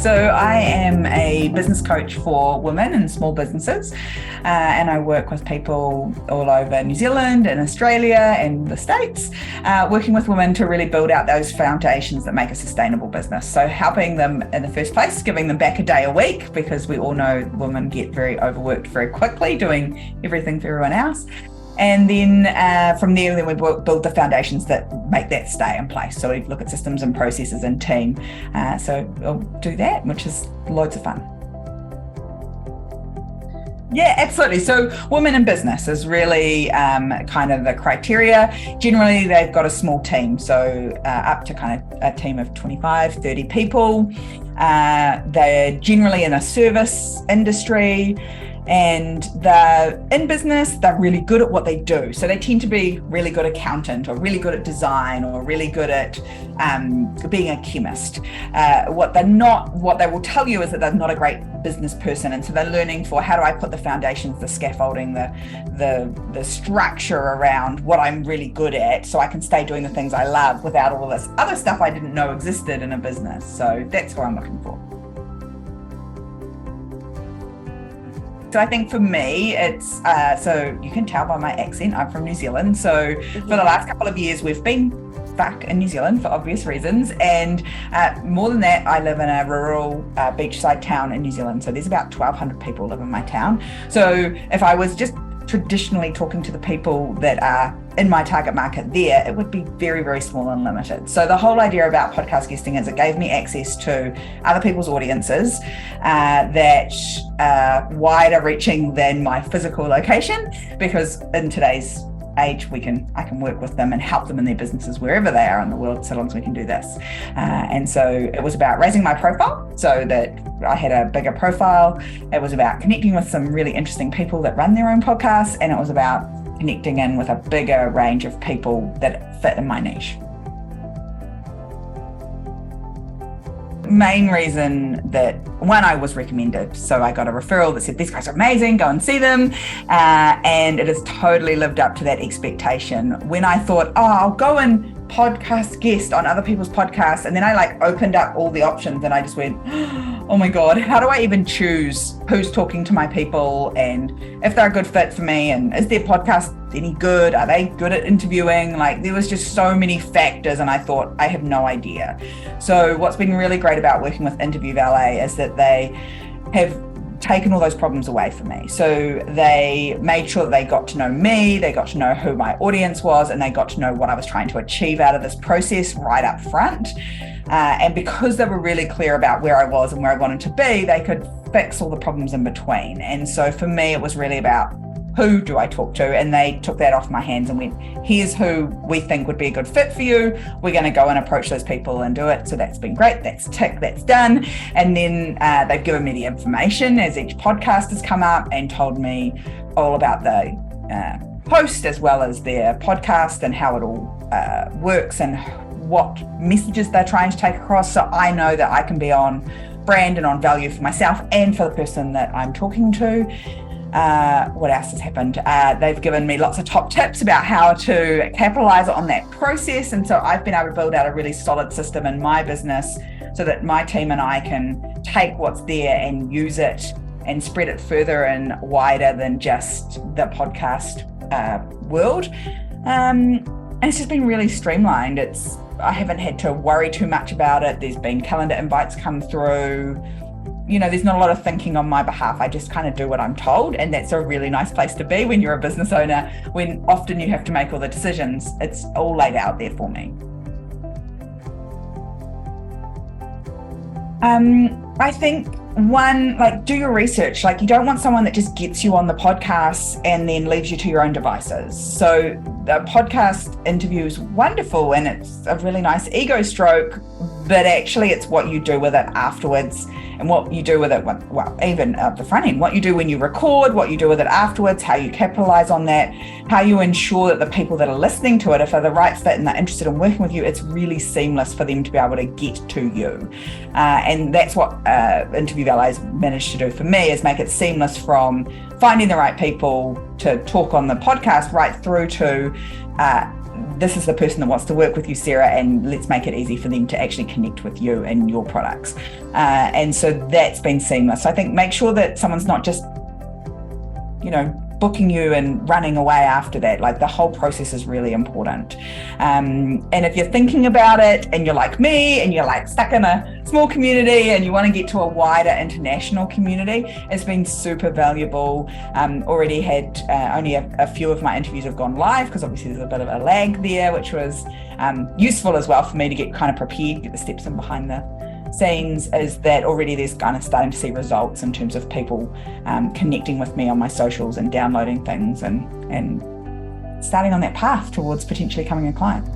So I am a business coach for women and small businesses, and I work with people all over New Zealand and Australia and the States, working with women to really build out those foundations that make a sustainable business. So helping them in the first place, giving them back a day a week, because we all know women get very overworked very quickly doing everything for everyone else. And then from there, we build the foundations that make that stay in place. So we look at systems and processes and team. So we'll do that, which is loads of fun. Yeah, absolutely. So women in business is really kind of the criteria. Generally, they've got a small team, so up to kind of a team of 25, 30 people. They're generally in a service industry, and they're in business, they're really good at what they do. So they tend to be really good accountant, or really good at design, or really good at being a chemist. What they will tell you is that they're not a great business person. And so they're learning for, how do I put the foundations, the scaffolding, the structure around what I'm really good at, so I can stay doing the things I love without all this other stuff I didn't know existed in a business. So that's what I'm looking for. So I think for me, it's, so you can tell by my accent, I'm from New Zealand. So for the last couple of years, we've been stuck in New Zealand for obvious reasons. And more than that, I live in a rural beachside town in New Zealand. So there's about 1,200 people live in my town. So if I was just traditionally talking to the people that are in my target market there, it would be very, very small and limited. So the whole idea about podcast guesting is it gave me access to other people's audiences that are wider reaching than my physical location, because in today's age, I can work with them and help them in their businesses wherever they are in the world, so long as we can do this. And so it was about raising my profile so that I had a bigger profile. It was about connecting with some really interesting people that run their own podcasts, and it was about connecting in with a bigger range of people that fit in my niche. Main reason that, one, I was recommended. So I got a referral that said, these guys are amazing, go and see them. And it has totally lived up to that expectation. When I thought, I'll go and podcast guest on other people's podcasts, and then I opened up all the options, and I just went, oh my God, how do I even choose who's talking to my people, and if they're a good fit for me, and is their podcast any good? Are they good at interviewing? There was just so many factors, and I thought, I have no idea. So what's been really great about working with Interview Valet is that they have taken all those problems away from me. So they made sure that they got to know me, they got to know who my audience was, and they got to know what I was trying to achieve out of this process right up front. And because they were really clear about where I was and where I wanted to be, they could fix all the problems in between. And so for me, it was really about, who do I talk to? And they took that off my hands and went, here's who we think would be a good fit for you. We're going to go and approach those people and do it. So that's been great. That's tick, that's done. And then they've given me the information as each podcast has come up, and told me all about the host as well as their podcast and how it all works and what messages they're trying to take across. So I know that I can be on brand and on value for myself and for the person that I'm talking to. What else has happened? They've given me lots of top tips about how to capitalize on that process. And so I've been able to build out a really solid system in my business so that my team and I can take what's there and use it and spread it further and wider than just the podcast world. And it's just been really streamlined. I haven't had to worry too much about it. There's been calendar invites come through. There's not a lot of thinking on my behalf. I just kind of do what I'm told. And that's a really nice place to be when you're a business owner, when often you have to make all the decisions. It's all laid out there for me. I think, one, do your research. You don't want someone that just gets you on the podcast and then leaves you to your own devices. So the podcast interview is wonderful and it's a really nice ego stroke, but actually it's what you do with it afterwards and what you do with it, even at the front end, what you do when you record, what you do with it afterwards, how you capitalize on that, how you ensure that the people that are listening to it, if they're the right fit and they're interested in working with you, it's really seamless for them to be able to get to you. And that's what Interview Valet's managed to do for me, is make it seamless from finding the right people to talk on the podcast right through to this is the person that wants to work with you, Sarah, and let's make it easy for them to actually connect with you and your products. And so that's been seamless. So I think make sure that someone's not just, booking you and running away after that. Like, the whole process is really important. And if you're thinking about it and you're like me and you're like stuck in a small community and you want to get to a wider international community, it's been super valuable. Already had only a few of my interviews have gone live, because obviously there's a bit of a lag there, which was useful as well for me to get kind of prepared, get the steps in behind the scenes. Is that already there's kind of starting to see results in terms of people connecting with me on my socials and downloading things and starting on that path towards potentially becoming a client.